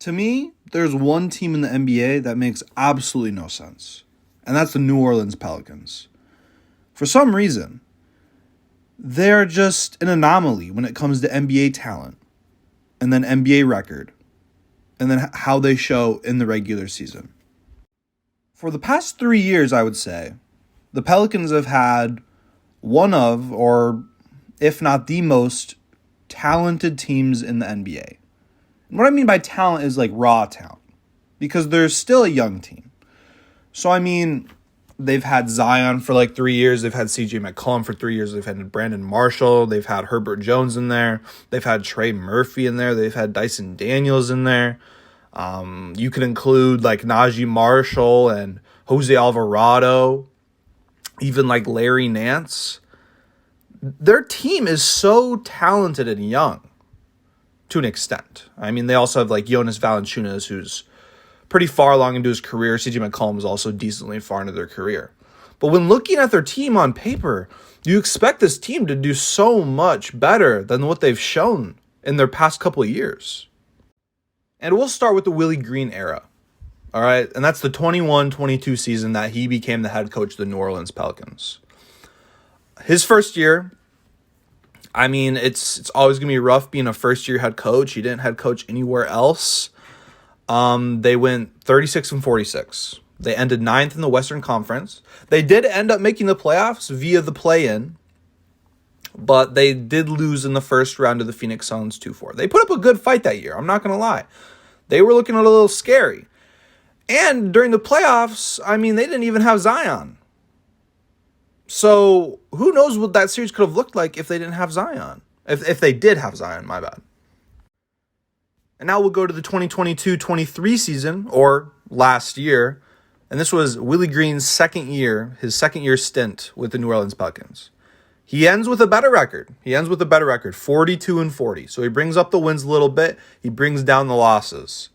To me, there's one team in the NBA that makes absolutely no sense, and that's the New Orleans Pelicans. For some reason, they're just an anomaly when it comes to NBA talent, and then NBA record, and then how they show in the regular season. For the past 3 years, I would say, the Pelicans have had one of, or if not the most, talented teams in the NBA. And what I mean by talent is like raw talent, because they're still a young team. So, I mean, they've had Zion for like 3 years. They've had CJ McCollum for 3 years. They've had Brandon Marshall. They've had Herbert Jones in there. They've had Trey Murphy in there. They've had Dyson Daniels in there. You could include like Najee Marshall and Jose Alvarado, even like Larry Nance. Their team is so talented and young to an extent. I mean, they also have like Jonas Valanciunas, who's pretty far along into his career. CJ McCollum is also decently far into their career. But when looking at their team on paper, you expect this team to do so much better than what they've shown in their past couple of years. And we'll start with the Willie Green era. All right, and that's the 21-22 season that he became the head coach of the New Orleans Pelicans. His first year, I mean, it's always going to be rough being a first-year head coach. He didn't head coach anywhere else. They went 36-46. They ended 9th in the Western Conference. They did end up making the playoffs via the play-in, but they did lose in the first round to the Phoenix Suns 2-4. They put up a good fight that year, I'm not going to lie. They were looking a little scary. And during the playoffs, I mean, they didn't even have Zion. So who knows what that series could have looked like if they didn't have Zion. If they did have Zion, my bad. And now we'll go to the 2022-23 season, or last year. And this was Willie Green's second year, his second year stint with the New Orleans Pelicans. He ends with a better record. 42-40. So he brings up the wins a little bit. He brings down the losses.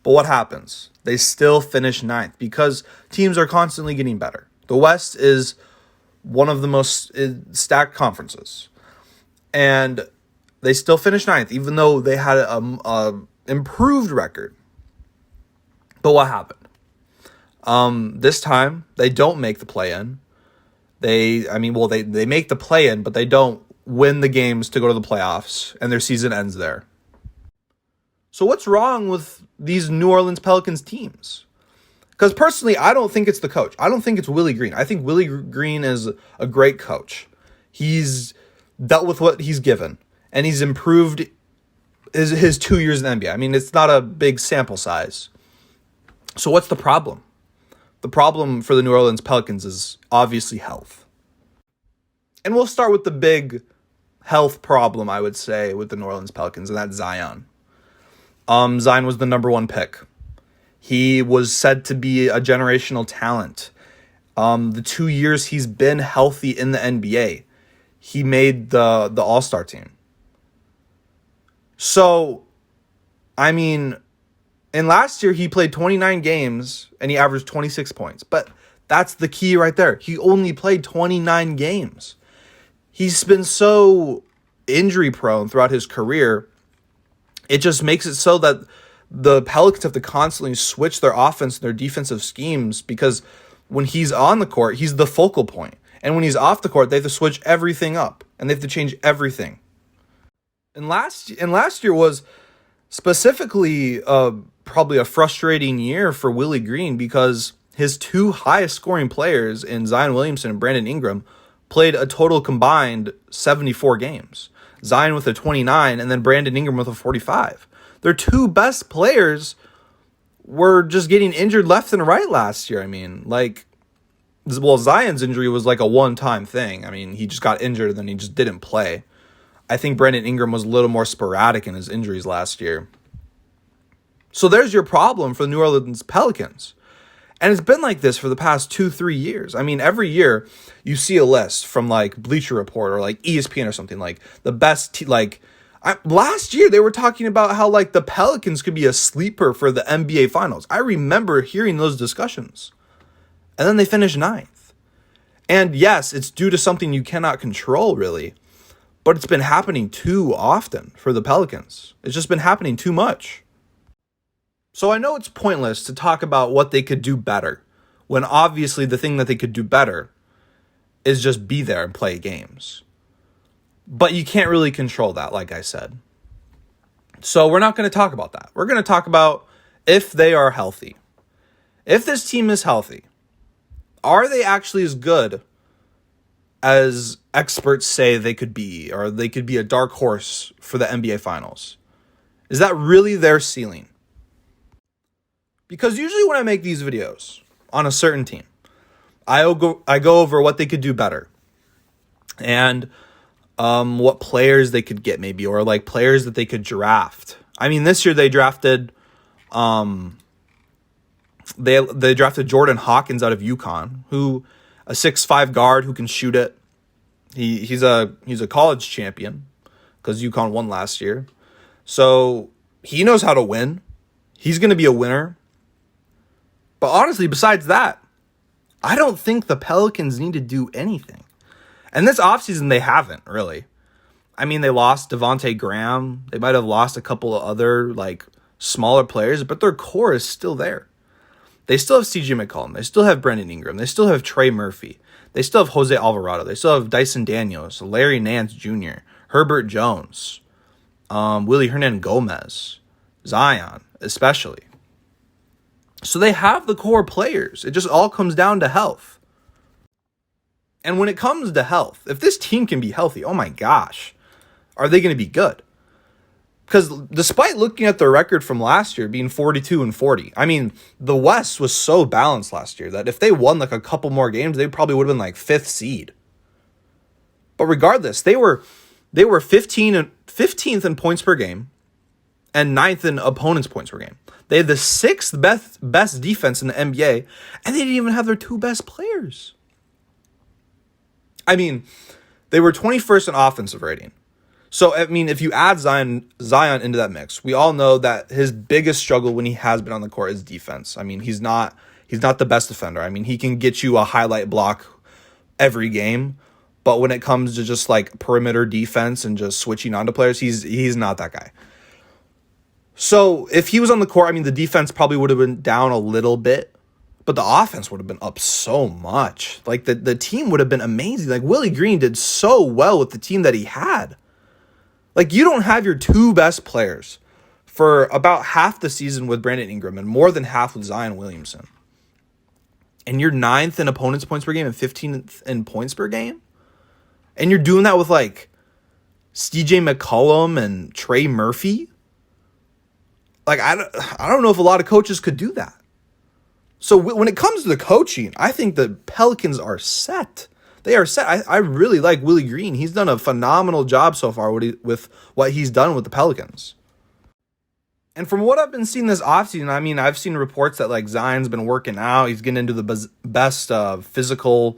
But what happens? They still finish 9th because teams are constantly getting better. The West is one of the most stacked conferences. And they still finish 9th, even though they had a improved record. But what happened? This time, they don't make the play-in. They make the play-in, but they don't win the games to go to the playoffs, and their season ends there. So what's wrong with these New Orleans Pelicans teams? Because personally, I don't think it's the coach. I don't think it's Willie Green. I think Willie Green is a great coach. He's dealt with what he's given, and he's improved his 2 years in the NBA. I mean, it's not a big sample size. So what's the problem? The problem for the New Orleans Pelicans is obviously health. And we'll start with the big health problem, I would say, with the New Orleans Pelicans, and that's Zion. Zion was the number 1 pick. He was said to be a generational talent. The 2 years he's been healthy in the NBA, he made the All-Star team. So, I mean, and last year he played 29 games and he averaged 26 points. But that's the key right there. He only played 29 games. He's been so injury prone throughout his career. It just makes it so that the Pelicans have to constantly switch their offense and their defensive schemes because when he's on the court, he's the focal point. And when he's off the court, they have to switch everything up and they have to change everything. And last year was specifically probably a frustrating year for Willie Green because his 2 highest scoring players in Zion Williamson and Brandon Ingram played a total combined 74 games. Zion with a 29 and then Brandon Ingram with a 45. Their 2 best players were just getting injured left and right last year. I mean, Zion's injury was like a one-time thing. I mean, he just got injured and then he just didn't play. I think Brandon Ingram was a little more sporadic in his injuries last year. So there's your problem for the New Orleans Pelicans. And it's been like this for the past 2-3 years. I mean, every year you see a list from like Bleacher Report or like ESPN or something like the best, last year they were talking about how like the Pelicans could be a sleeper for the NBA Finals. I remember hearing those discussions. And then they finished 9th. And yes, it's due to something you cannot control really. But it's been happening too often for the Pelicans. It's just been happening too much. So I know it's pointless to talk about what they could do better, when obviously the thing that they could do better is just be there and play games. But you can't really control that, like I said. So we're not going to talk about that. We're going to talk about if they are healthy. If this team is healthy, are they actually as good as experts say they could be, or they could be a dark horse for the NBA Finals? Is that really their ceiling? Because usually when I make these videos on a certain team, I go over what they could do better and what players they could get maybe, or like players that they could draft. I mean, this year they drafted they drafted Jordan Hawkins out of UConn, who a 6'5" guard who can shoot it. He's a college champion because UConn won last year. So he knows how to win. He's going to be a winner. But honestly, besides that, I don't think the Pelicans need to do anything. And this offseason, they haven't, really. I mean, they lost Devontae Graham. They might have lost a couple of other, like, smaller players, but their core is still there. They still have CJ McCollum. They still have Brandon Ingram. They still have Trey Murphy. They still have Jose Alvarado. They still have Dyson Daniels, Larry Nance Jr., Herbert Jones, Willie Hernangomez, Zion, especially. So they have the core players. It just all comes down to health. And when it comes to health, if this team can be healthy, oh my gosh, are they going to be good? Because despite looking at their record from last year being 42-40, I mean, the West was so balanced last year that if they won like a couple more games, they probably would have been like 5th seed. But regardless, they were 15th in points per game and 9th in opponents' points per game. They had the 6th best defense in the NBA, and they didn't even have their 2 best players. I mean, they were 21st in offensive rating. So, I mean, if you add Zion into that mix, we all know that his biggest struggle when he has been on the court is defense. I mean, he's not the best defender. I mean, he can get you a highlight block every game, but when it comes to just like perimeter defense and just switching onto players, he's not that guy. So if he was on the court, I mean, the defense probably would have been down a little bit, but the offense would have been up so much. Like the team would have been amazing. Like Willie Green did so well with the team that he had. Like you don't have your 2 best players for about half the season with Brandon Ingram and more than half with Zion Williamson. And you're 9th in opponents' points per game and 15th in points per game. And you're doing that with like CJ McCollum and Trey Murphy. Like, I don't know if a lot of coaches could do that. So when it comes to the coaching, I think the Pelicans are set. They are set. I really like Willie Green. He's done a phenomenal job so far with what he's done with the Pelicans. And from what I've been seeing this offseason, I mean, I've seen reports that, like, Zion's been working out. He's getting into the best physical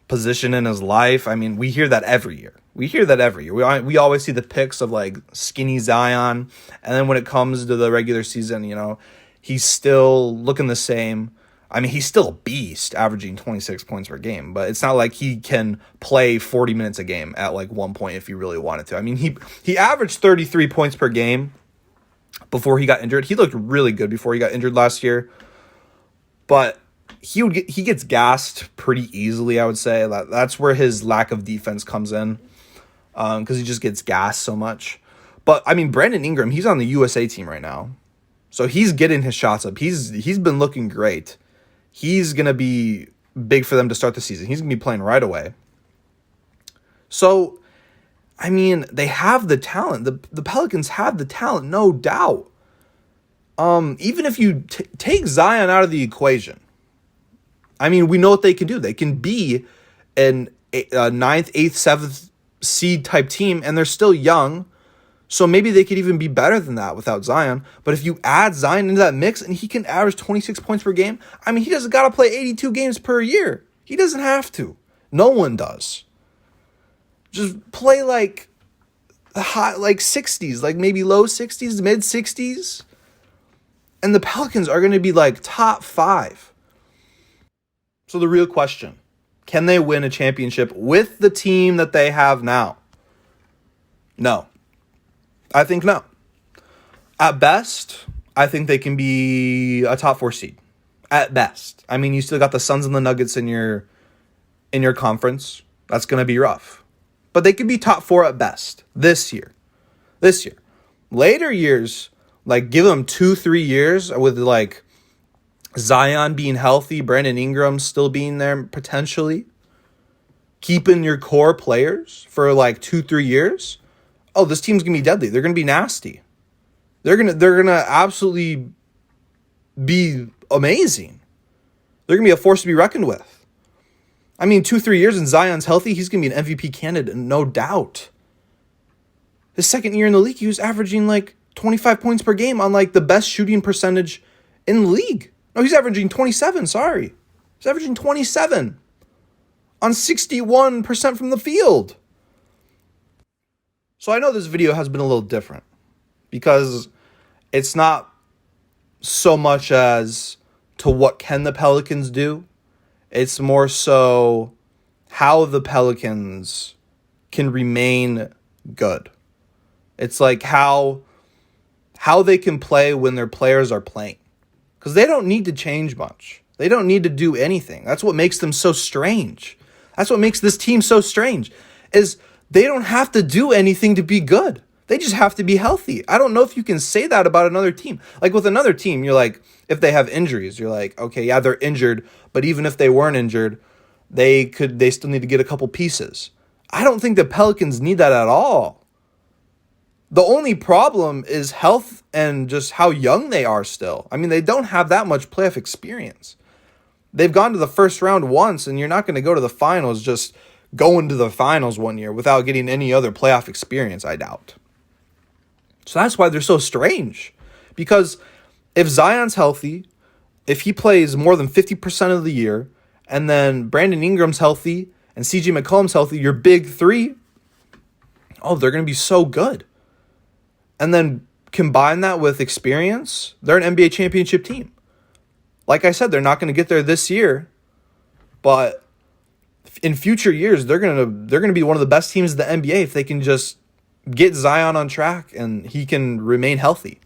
position in his life. I mean, we hear that every year. We always see the pics of like skinny Zion, and then when it comes to the regular season, you know, he's still looking the same. I mean, he's still a beast, averaging 26 points per game, but it's not like he can play 40 minutes a game at like one point if he really wanted to. I mean, he averaged 33 points per game before he got injured. He looked really good before he got injured last year, but he gets gassed pretty easily, I would say. That's where his lack of defense comes in. Because he just gets gassed so much. But, I mean, Brandon Ingram, he's on the USA team right now. So he's getting his shots up. He's been looking great. He's going to be big for them to start the season. He's going to be playing right away. So, I mean, they have the talent. The Pelicans have the talent, no doubt. Even if you take Zion out of the equation, I mean, we know what they can do. They can be a 9th, 8th, 7th seed type team, and they're still young, so maybe they could even be better than that without Zion. But if you add Zion into that mix and he can average 26 points per game, I mean, he doesn't got to play 82 games per year. He doesn't have to. No one does. Just play like high, like 60s, like maybe low 60s, mid 60s, and the Pelicans are going to be like top 5. So the real question, can they win a championship with the team that they have now? No. I think no. At best, I think they can be a top 4 seed at best. I mean, you still got the Suns and the Nuggets in your conference. That's going to be rough. But they could be top 4 at best this year. Later years, like give them 2-3 years with like Zion being healthy, Brandon Ingram still being there potentially, keeping your core players for like 2-3 years. Oh, this team's gonna be deadly. They're gonna be nasty. They're gonna absolutely be amazing. They're gonna be a force to be reckoned with. I mean, 2-3 years and Zion's healthy, he's gonna be an MVP candidate, no doubt. His second year in the league, he was averaging like 25 points per game on like the best shooting percentage in the league. No, he's averaging 27, sorry. He's averaging 27 on 61% from the field. So I know this video has been a little different because it's not so much as to what can the Pelicans do. It's more so how the Pelicans can remain good. It's like how they can play when their players are playing. Because they don't need to change much. They don't need to do anything. That's what makes them so strange. That's what makes this team so strange, is they don't have to do anything to be good. They just have to be healthy. I don't know if you can say that about another team. Like with another team, you're like, if they have injuries, you're like, okay, yeah, they're injured, but even if they weren't injured, they still need to get a couple pieces. I don't think the Pelicans need that at all. The only problem is health and just how young they are still. I mean, they don't have that much playoff experience. They've gone to the first round once, and you're not going to go to the finals just going to the finals one year without getting any other playoff experience, I doubt. So that's why they're so strange. Because if Zion's healthy, if he plays more than 50% of the year, and then Brandon Ingram's healthy, and CJ McCollum's healthy, your big three, oh, they're going to be so good. And then combine that with experience, they're an NBA championship team. Like I said, they're not going to get there this year, but in future years, they're going to be one of the best teams in the NBA if they can just get Zion on track and he can remain healthy.